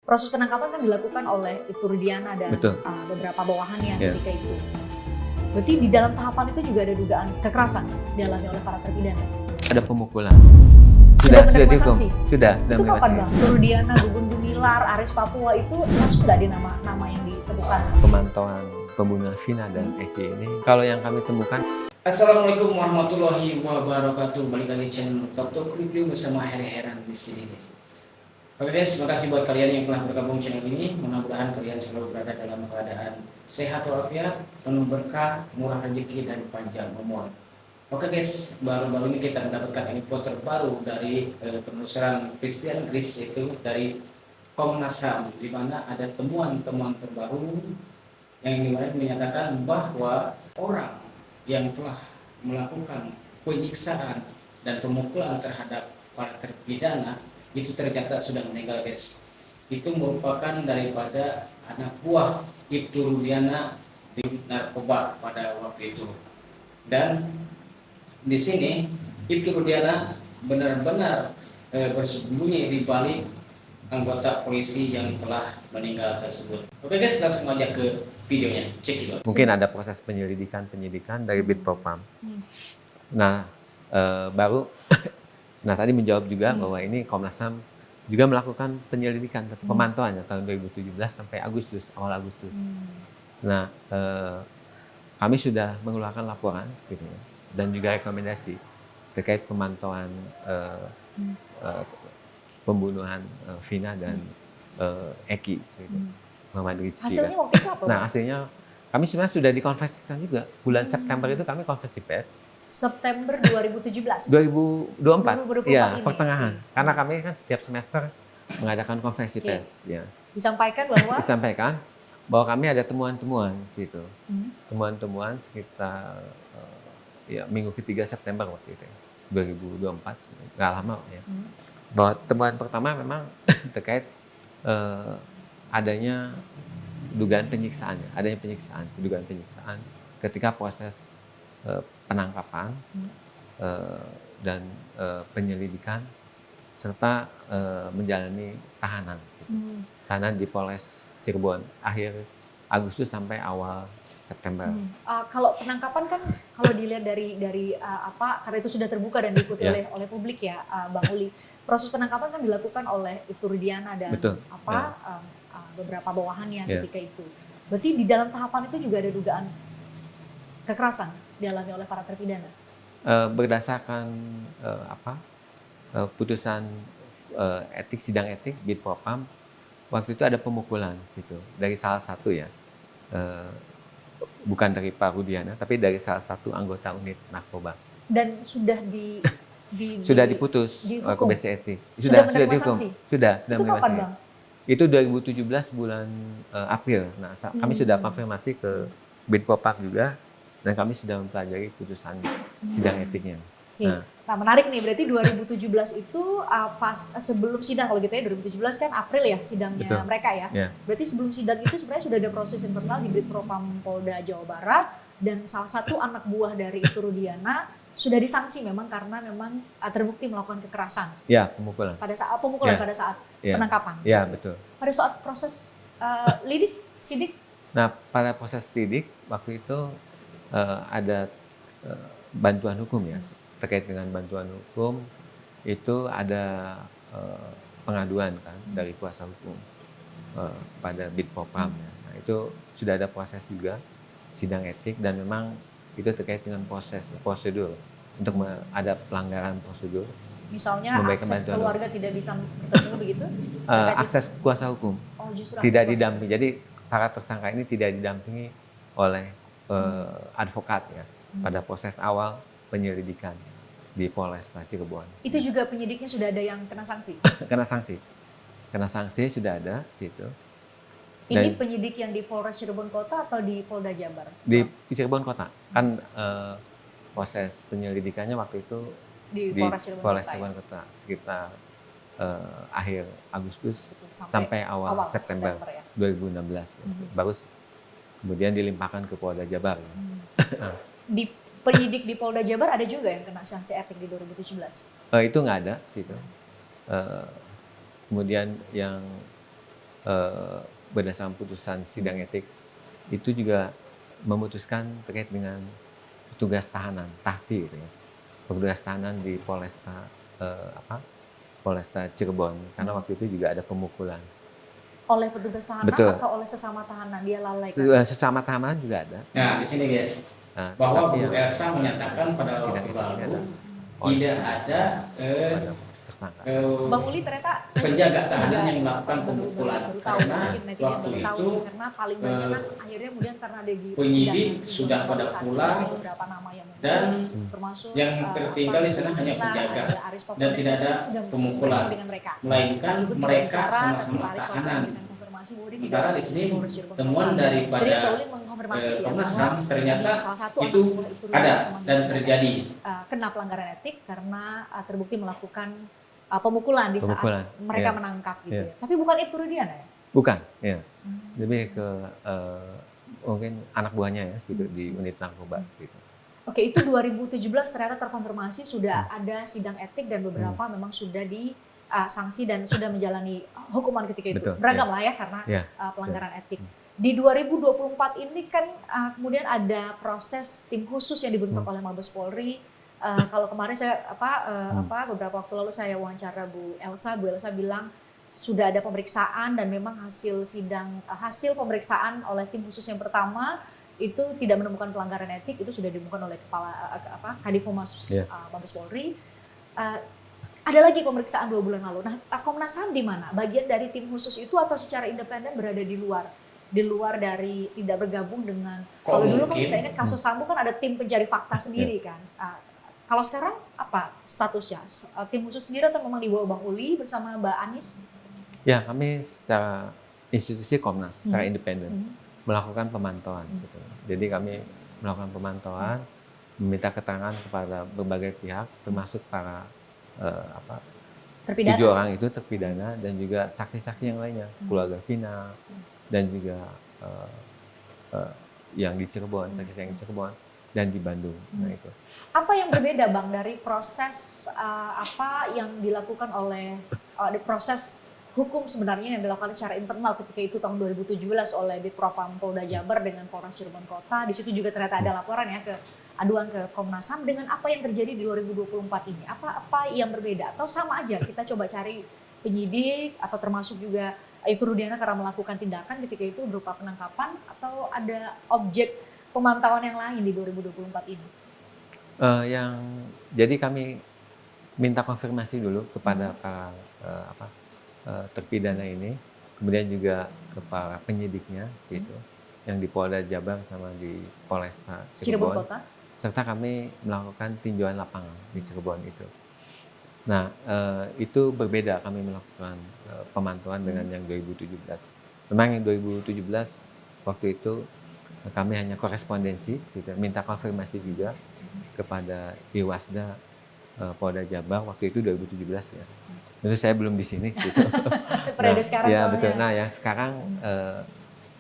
Proses penangkapan kan dilakukan oleh Ibtu Rudiana dan beberapa bawahannya ketika itu. Berarti di dalam tahapan itu juga ada dugaan kekerasan dialami oleh para terpidana. Ada pemukulan. Sudah menerima sanksi? Sudah itu kapan Bang? Ibtu Rudiana, Gugun Gumilar, Aris Papua itu masuk nggak di nama yang ditemukan? Pemantauan pembunuhan Vina dan Eki ini, kalau yang kami temukan. Assalamualaikum warahmatullahi wabarakatuh. Balik lagi channel Tok Review bersama Heran di sini guys. Oke guys, makasih buat kalian yang telah bergabung channel ini. Mudah-mudahan kalian selalu berada dalam keadaan sehat walafiat, penuh berkah, murah rezeki dan panjang umur. Oke guys, baru-baru ini kita mendapatkan info terbaru dari penelusuran Christian Gris, itu dari Komnas HAM, di mana ada temuan-temuan terbaru yang dimana menyatakan bahwa orang yang telah melakukan penyiksaan dan pemukulan terhadap para terpidana itu ternyata sudah meninggal guys. Itu merupakan daripada anak buah Ibtu Rudiana di narkoba pada waktu itu. Dan di sini Ibtu Rudiana benar-benar bersembunyi di balik anggota polisi yang telah meninggal tersebut. Oke guys, langsung aja ke videonya. Cek it out. Mungkin ada proses penyidikan dari Bitpopam. Nah, baru nah tadi menjawab juga bahwa ini Komnas HAM juga melakukan penyelidikan atau pemantauannya tahun 2017 sampai awal Agustus. Nah, kami sudah mengeluarkan laporan sebetulnya dan juga rekomendasi terkait pemantauan pembunuhan Vina dan Eki sebetulnya. Muhammad Rizky. Hasilnya waktu itu apa? Nah, hasilnya kami sebenarnya sudah dikonversikan juga. Bulan September itu kami konversi pers. September 2017. 2024. Iya, ini. pertengahan. Karena kami kan setiap semester mengadakan konferensi pers, ya. Disampaikan bahwa kami ada temuan-temuan situ. Temuan-temuan sekitar minggu ketiga September waktu itu. 2024, nggak lama ya. Bahwa temuan pertama memang terkait adanya dugaan penyiksaan ketika proses penangkapan dan penyelidikan serta menjalani tahanan di Polres Cirebon akhir Agustus sampai awal September. Kalau penangkapan kan kalau dilihat dari karena itu sudah terbuka dan diikuti oleh publik ya, Bang Uli. Proses penangkapan kan dilakukan oleh Ibtu Rudiana dan beberapa bawahannya ketika itu. Berarti di dalam tahapan itu juga ada dugaan kekerasan dialami oleh para terpidana. Berdasarkan putusan sidang etik Bitpopam, waktu itu ada pemukulan gitu dari salah satu bukan dari Pak Rudiana tapi dari salah satu anggota unit narkoba. Dan sudah sudah diputus komisi etik. Sudah dihukum. Sudah itu kapan Bang? Itu 2017 bulan April. Nah, kami sudah konfirmasi ke Bitpopam juga dan kami sudah mempelajari putusan sidang etiknya. Nah, menarik nih, berarti 2017 itu pas sebelum sidang, kalau gitu ya 2017 kan April ya sidangnya mereka ya. Berarti sebelum sidang itu sebenarnya sudah ada proses internal di Bitpropam Polda Jawa Barat dan salah satu anak buah dari Ibtu Rudiana sudah disanksi memang karena memang terbukti melakukan kekerasan. Ya, pemukulan. Pada saat penangkapan. Ya, betul. Pada saat proses sidik. Nah, pada proses sidik waktu itu ada bantuan hukum ya. Terkait dengan bantuan hukum itu ada pengaduan kan dari kuasa hukum pada Bitpopam. Nah, itu sudah ada proses juga sidang etik dan memang itu terkait dengan prosedur untuk ada pelanggaran prosedur. Misalnya akses keluarga tidak bisa terpenuhi begitu? Akses kuasa hukum tidak didampingi. Jadi para tersangka ini tidak didampingi oleh advokat ya pada proses awal penyelidikan di Polres Cirebon. Itu juga penyidiknya sudah ada yang kena sanksi? Kena sanksi sudah ada gitu. Ini penyidik yang di Polres Cirebon Kota atau di Polda Jabar? Di Cirebon Kota. Kan proses penyelidikannya waktu itu di Polres Cirebon Kota sekitar akhir Agustus sampai awal September ya? 2016. Baru kemudian dilimpahkan ke Polda Jabar. Di penyidik di Polda Jabar ada juga yang kena sanksi etik di 2017? Itu nggak ada gitu. Kemudian yang berdasarkan putusan sidang etik itu juga memutuskan terkait dengan petugas tahanan, tahti gitu ya. Petugas tahanan di Polresta Cirebon karena waktu itu juga ada pemukulan. Oleh petugas tahanan Betul. atau oleh sesama tahanan dia lalai kan? Sesama tahanan juga ada. Nah, di sini guys, bahwa Bu Elsa menyatakan pada waktu lalu tidak ada tersangka. Bang Uli ternyata penjaga tahanan yang melakukan pemukulan karena waktu itu karena paling banyak kan akhirnya kemudian karena ada di penyidik sudah pada pulang beberapa nama yang muncul, dan termasuk yang tertinggal di sana hanya penjaga dan tidak ada pemukulan, melainkan mereka sama-sama tahanan. Sementara di sini temuan daripada Komnas HAM ternyata itu ada dan terjadi. Kena pelanggaran etik karena terbukti melakukan pemukulan di saat mereka menangkap gitu ya. Tapi bukan itu Rudiana ya? Bukan, ya. Lebih ke mungkin anak buahnya ya, gitu di unit narkoba gitu. Oke, itu 2017 ternyata terkonfirmasi sudah ada sidang etik dan beberapa memang sudah sanksi dan sudah menjalani hukuman ketika itu. Betul, beragam lah ya karena pelanggaran etik. Di 2024 ini kan kemudian ada proses tim khusus yang dibentuk oleh Mabes Polri. Kalau kemarin saya beberapa waktu lalu saya wawancara Bu Elsa bilang sudah ada pemeriksaan dan memang hasil pemeriksaan oleh tim khusus yang pertama itu tidak menemukan pelanggaran etik, itu sudah ditemukan oleh kepala Kadifumas Mabes Polri. Ada lagi pemeriksaan 2 bulan lalu. Nah, Komnas HAM di mana? Bagian dari tim khusus itu atau secara independen berada di luar dari tidak bergabung dengan kalau dulu kan kita ingat kasus Sambo kan ada tim pencari fakta sendiri kan. Kalau sekarang apa statusnya? Tim khusus sendiri atau memang di bawah Bang Uli bersama Mbak Anis? Ya, kami secara institusi Komnas secara independen melakukan pemantauan. Gitu. Jadi kami melakukan pemantauan, meminta keterangan kepada berbagai pihak, termasuk para 7 orang itu terpidana dan juga saksi-saksi yang lainnya, keluarga Vina dan juga yang di Cirebon, saksi yang di Cirebon dan di Bandung. Nah itu. Apa yang berbeda Bang dari proses apa yang dilakukan oleh proses hukum sebenarnya yang dilakukan secara internal ketika itu tahun 2017 oleh Bitpropam Polda Jabar dengan Polres Cirebon Kota. Di situ juga ternyata ada laporan ya aduan ke Komnas HAM dengan apa yang terjadi di 2024 ini. Apa yang berbeda atau sama aja? Kita coba cari penyidik atau termasuk juga itu Rudiana karena melakukan tindakan ketika itu berupa penangkapan atau ada objek pemantauan yang lain di 2024 ini? Jadi kami minta konfirmasi dulu kepada para terpidana ini, kemudian juga kepada penyidiknya gitu, yang di Polda Jabar sama di Polresta Cirebon Kota. Serta kami melakukan tinjauan lapangan di Cirebon itu. Nah, itu berbeda kami melakukan pemantauan dengan yang 2017. Memang yang 2017 waktu itu kami hanya korespondensi, gitu, minta konfirmasi juga kepada Iwasda Polda Jabar waktu itu 2017 ya. Tentu saya belum di sini gitu. Periode sekarang ya soalnya. betul. Nah, yang sekarang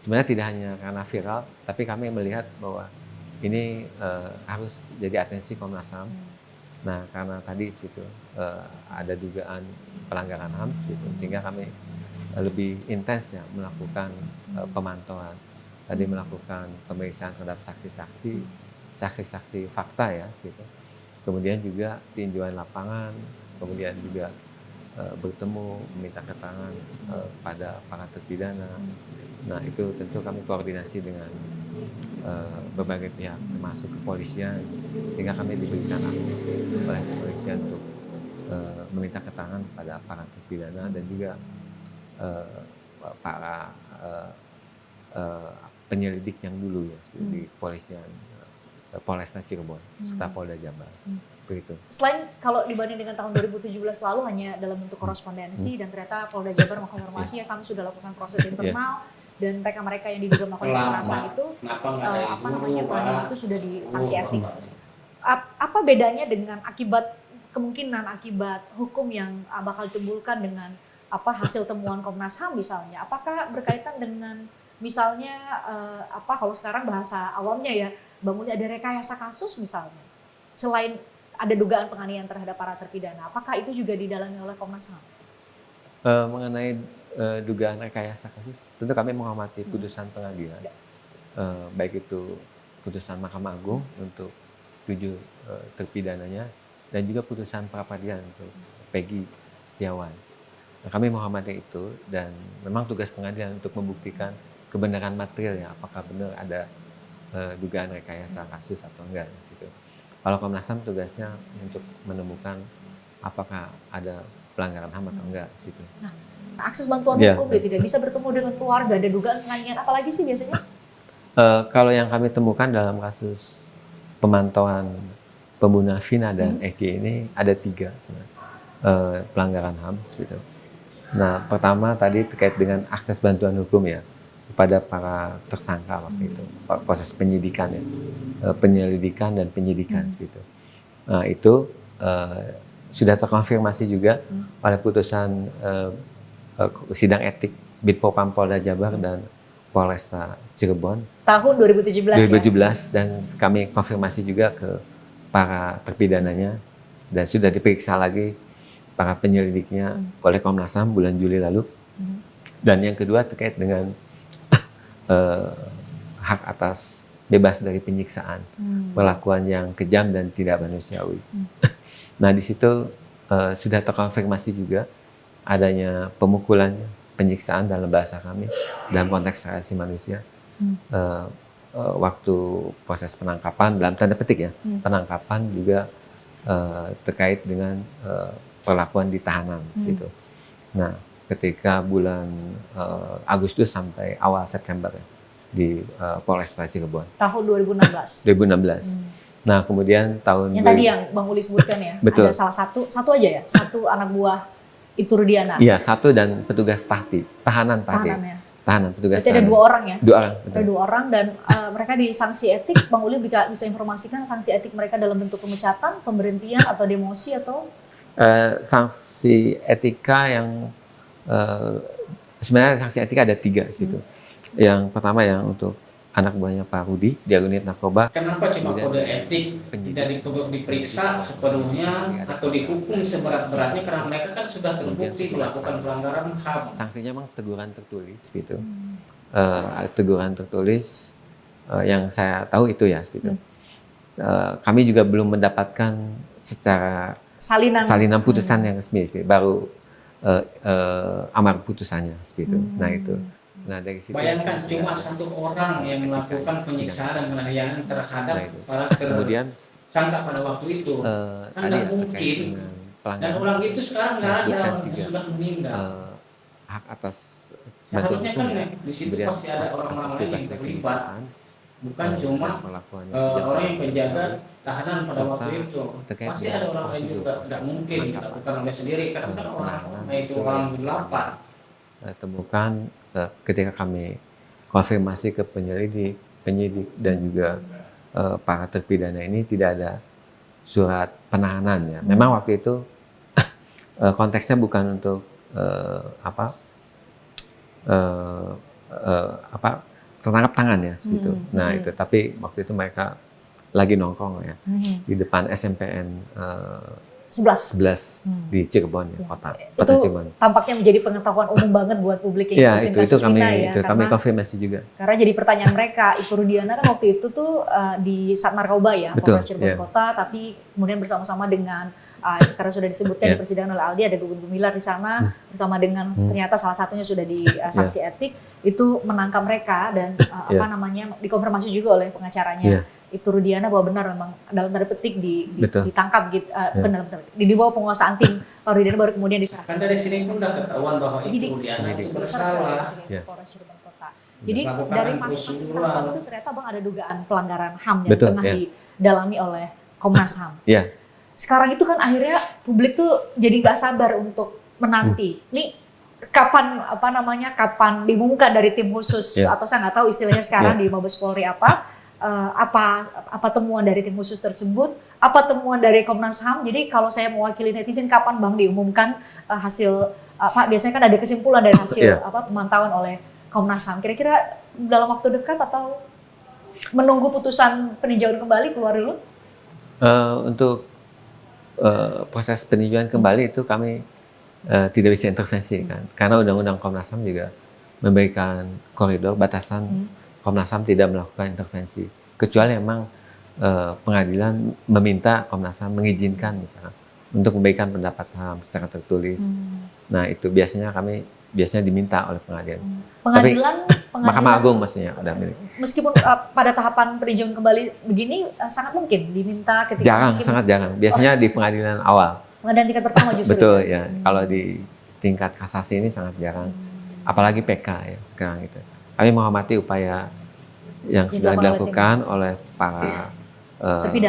sebenarnya tidak hanya karena viral, tapi kami melihat bahwa ini harus jadi atensi Komnas HAM. Nah, karena tadi gitu ada dugaan pelanggaran HAM, gitu, sehingga kami lebih intens ya melakukan pemantauan. Tadi melakukan pemeriksaan terhadap saksi-saksi fakta ya, gitu. Kemudian juga tinjauan lapangan, kemudian juga bertemu, meminta keterangan pada para terpidana. Nah, itu tentu kami koordinasi dengan berbagai pihak, termasuk kepolisian, sehingga kami diberikan akses oleh kepolisian untuk meminta keterangan pada para terpidana dan juga para penyelidik yang dulu ya, seperti kepolisian Polresta Cirebon serta Polda Jabar. Begitu. Selain kalau dibanding dengan tahun 2017 lalu hanya dalam bentuk korespondensi dan ternyata Polda Jabar mengkonfirmasi ya kami sudah lakukan proses internal dan mereka-mereka yang diduga melakukan kekerasan itu pelanggaran itu sudah disanksi etik. Apa bedanya dengan kemungkinan akibat hukum yang bakal ditimbulkan dengan hasil temuan Komnas HAM misalnya? Apakah berkaitan dengan misalnya kalau sekarang bahasa awamnya ya Bang Uli ada rekayasa kasus misalnya? Selain ada dugaan penganiayaan terhadap para terpidana, apakah itu juga didalami oleh Komnas HAM? Mengenai dugaan rekayasa kasus, tentu kami menghormati putusan pengadilan, baik itu putusan Mahkamah Agung untuk 7 terpidananya dan juga putusan pra-peradilan untuk Peggy Setiawan. Nah, kami menghormati itu dan memang tugas pengadilan untuk membuktikan kebenaran materialnya, apakah benar ada dugaan rekayasa kasus atau enggak. Gitu. Kalau Komnas HAM tugasnya untuk menemukan apakah ada pelanggaran HAM atau enggak. Gitu. Nah, akses bantuan hukum dia tidak bisa bertemu dengan keluarga, ada dugaan penganiayaan, apalagi sih biasanya? Kalau yang kami temukan dalam kasus pemantauan pembunuhan Vina dan Eki ini ada 3 pelanggaran HAM. Gitu. Nah, pertama tadi terkait dengan akses bantuan hukum ya kepada para tersangka waktu itu, proses penyidikan ya, penyelidikan dan penyidikan gitu. Nah, itu sudah terkonfirmasi juga oleh putusan sidang etik Bitpopam Polda Jabar dan Polresta Cirebon tahun 2017 ya? Dan kami konfirmasi juga ke para terpidananya dan sudah diperiksa lagi para penyelidiknya oleh Komnas HAM bulan Juli lalu. Dan yang kedua terkait dengan hak atas bebas dari penyiksaan, perlakuan yang kejam dan tidak manusiawi. Nah, di situ sudah terkonfirmasi juga adanya pemukulan, penyiksaan dalam bahasa kami dalam konteks hak asasi manusia. Waktu proses penangkapan dalam tanda petik ya, penangkapan juga terkait dengan perlakuan di tahanan gitu. Nah, ketika bulan Agustus sampai awal September ya, di Polresta Cirebon. Tahun 2016. 2016. Nah, kemudian tahun yang tadi yang Bang Uli sebutkan ya, betul. Ada satu aja ya, satu anak buah Iturudiana. Iya, 1 dan petugas tahanan ya. Tahanan petugas. Berarti ada 2 orang ya? 2 orang. Betul. Ada 2 orang dan mereka di sanksi etik. Bang Uli bisa informasikan sanksi etik mereka dalam bentuk pemecatan, pemberhentian atau demosi atau? Sanksi etika yang sebenarnya sanksi etika ada 3 gitu. Yang pertama yang untuk anak buahnya Pak Rudi di unit narkoba. Kenapa cuma kode etik tidak diperiksa sepenuhnya atau dihukum seberat-beratnya karena mereka kan sudah terbukti melakukan pelanggaran HAM? Sanksinya memang teguran tertulis gitu. Teguran tertulis yang saya tahu itu ya gitu. Kami juga belum mendapatkan secara salinan putusan yang resmi, baru amar putusannya gitu. Nah itu. Nah, dari situ bayangkan cuma 1 orang yang melakukan penyiksaan dan penganiayaan terhadap para tersangka pada waktu itu, kan nggak mungkin. Dan orang itu sekarang nggak ada, orang itu sudah meninggal. Hak atas seharusnya kan di situ pasti ada orang-orang lain yang terlibat, bukan cuma orang yang penjaga tahanan pada waktu itu. Pasti ada orang lain juga, tidak mungkin dilakukan oleh sendiri karena kan orang itu orang 8. Temukan ketika kami konfirmasi ke penyidik dan juga para terpidana ini tidak ada surat penahanan ya. Memang waktu itu konteksnya bukan untuk tertangkap tangan ya gitu. Nah itu, tapi waktu itu mereka lagi nongkrong ya di depan SMPN 11 di Cirebon ya, kota Cirebon. Tampaknya menjadi pengetahuan umum banget buat publik yang ikutin kasus Vina ya. Kami konfirmasi juga. Karena jadi pertanyaan mereka, Iturudiana kan waktu itu tuh di Sat Narkoba ya, Polres Cirebon Kota, tapi kemudian bersama-sama dengan sekarang sudah disebutkan di persidangan oleh Aldi, ada Gugun Gumilar di sana bersama dengan ternyata salah satunya sudah di sanksi etik, itu menangkap mereka dan dikonfirmasi juga oleh pengacaranya. Iturudiana bahwa benar memang dalam tanda petik ditangkap gitu, di bawah penguasaan tim Pak Rudiana, baru kemudian diserahkan. Kan dari sini pun udah ketahuan bahwa Iturudiana itu bersalah. Polres Cirebon Kota. Jadi dari masing-masing penangkapan itu ternyata Bang ada dugaan pelanggaran HAM yang tengah didalami oleh Komnas HAM. Sekarang itu kan akhirnya publik tuh jadi nggak sabar untuk menanti. Nih kapan kapan diumumkan dari tim khusus atau saya nggak tahu istilahnya sekarang di Mabes Polri apa temuan dari tim khusus tersebut, apa temuan dari Komnas HAM. Jadi kalau saya mewakili netizen, kapan Bang diumumkan hasil biasanya kan ada kesimpulan dari hasil pemantauan oleh Komnas HAM. Kira-kira dalam waktu dekat atau menunggu putusan peninjauan kembali keluar dulu? Untuk proses peninjauan kembali itu kami tidak bisa intervensi kan, karena Undang-Undang Komnas HAM juga memberikan koridor batasan Komnas HAM tidak melakukan intervensi, kecuali memang pengadilan meminta Komnas HAM mengizinkan misalnya untuk memberikan pendapat HAM secara tertulis. Nah itu biasanya diminta oleh pengadilan. Pengadilan Mahkamah Agung maksudnya udah milik. Meskipun pada tahapan peninjauan kembali begini sangat mungkin diminta ketika sangat jarang. Biasanya di pengadilan awal. Pengadilan tingkat pertama justru. Betul ya. Kalau di tingkat kasasi ini sangat jarang. Apalagi PK ya sekarang itu. Kami menghormati upaya yang sudah dilakukan oleh para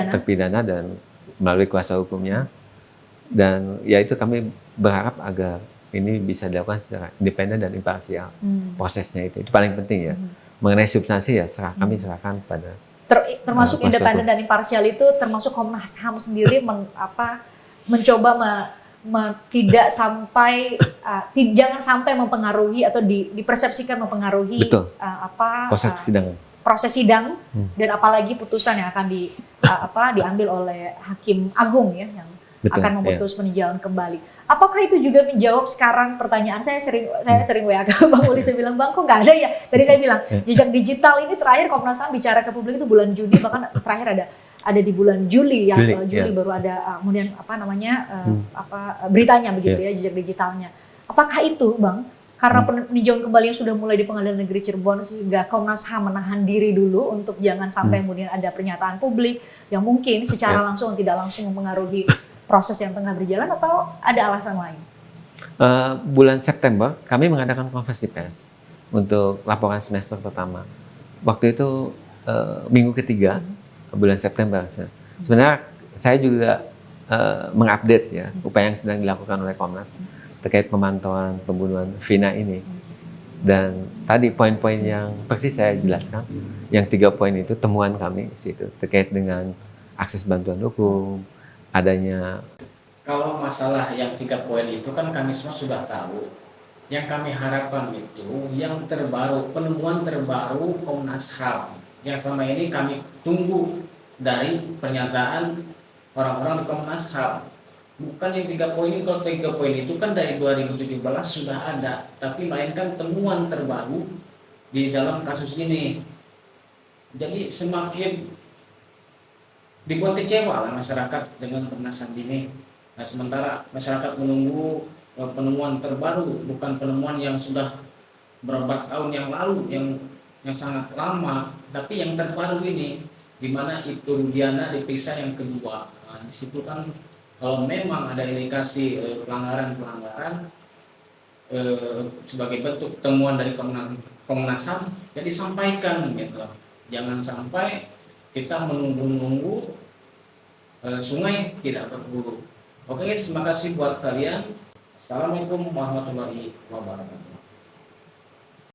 terpidana dan melalui kuasa hukumnya. Dan ya itu kami berharap agar ini bisa dilakukan secara independen dan imparsial. Prosesnya itu paling penting ya. Mengenai substansi ya kami serahkan pada termasuk independen dan imparsial itu termasuk Komnas HAM sendiri mencoba tidak sampai jangan sampai mempengaruhi atau dipersepsikan mempengaruhi proses sidang dan apalagi putusan yang akan diambil oleh Hakim Agung ya yang akan memutus peninjauan kembali. Apakah itu juga menjawab sekarang pertanyaan saya sering WA ke Bang Uli, saya bilang Bang kok nggak ada ya? Tadi saya bilang jejak digital ini terakhir Komnas HAM bicara ke publik itu bulan Juni, bahkan terakhir ada di bulan Juli ya, Juli baru ada kemudian beritanya begitu ya jejak digitalnya. Apakah itu Bang karena peninjauan kembali yang sudah mulai di Pengadilan Negeri Cirebon sehingga Komnas HAM menahan diri dulu untuk jangan sampai kemudian ada pernyataan publik yang mungkin secara langsung atau tidak langsung mempengaruhi proses yang tengah berjalan atau ada alasan lain? Bulan September kami mengadakan konferensi pers untuk laporan semester pertama. Waktu itu minggu ketiga bulan September. Sebenarnya saya juga mengupdate ya upaya yang sedang dilakukan oleh Komnas terkait pemantauan pembunuhan Vina ini. Dan tadi poin-poin yang persis saya jelaskan, yang 3 poin itu temuan kami di situ terkait dengan akses bantuan hukum, adanya. Kalau masalah yang 3 poin itu kan kami semua sudah tahu. Yang kami harapkan itu yang terbaru, penemuan terbaru Komnas HAM yang selama ini kami tunggu dari pernyataan orang-orang di Komnas HAM. Bukan yang 3 poin ini. Kalau 3 poin itu kan dari 2017 sudah ada, tapi melainkan temuan terbaru di dalam kasus ini. Jadi semakin dibuat kecewa lah masyarakat dengan Komnas HAM ini. Nah, sementara masyarakat menunggu penemuan terbaru, bukan penemuan yang sudah beberapa tahun yang lalu, yang sangat lama, tapi yang terbaru ini, di mana itu Rudiana diperiksa yang kedua. Nah, di situ kan kalau memang ada indikasi pelanggaran sebagai bentuk temuan dari Komnas HAM, ya disampaikan gitu. Jangan sampai kita menunggu-nunggu sungai tidak berbulu. Oke, terima kasih buat kalian. Assalamualaikum warahmatullahi wabarakatuh.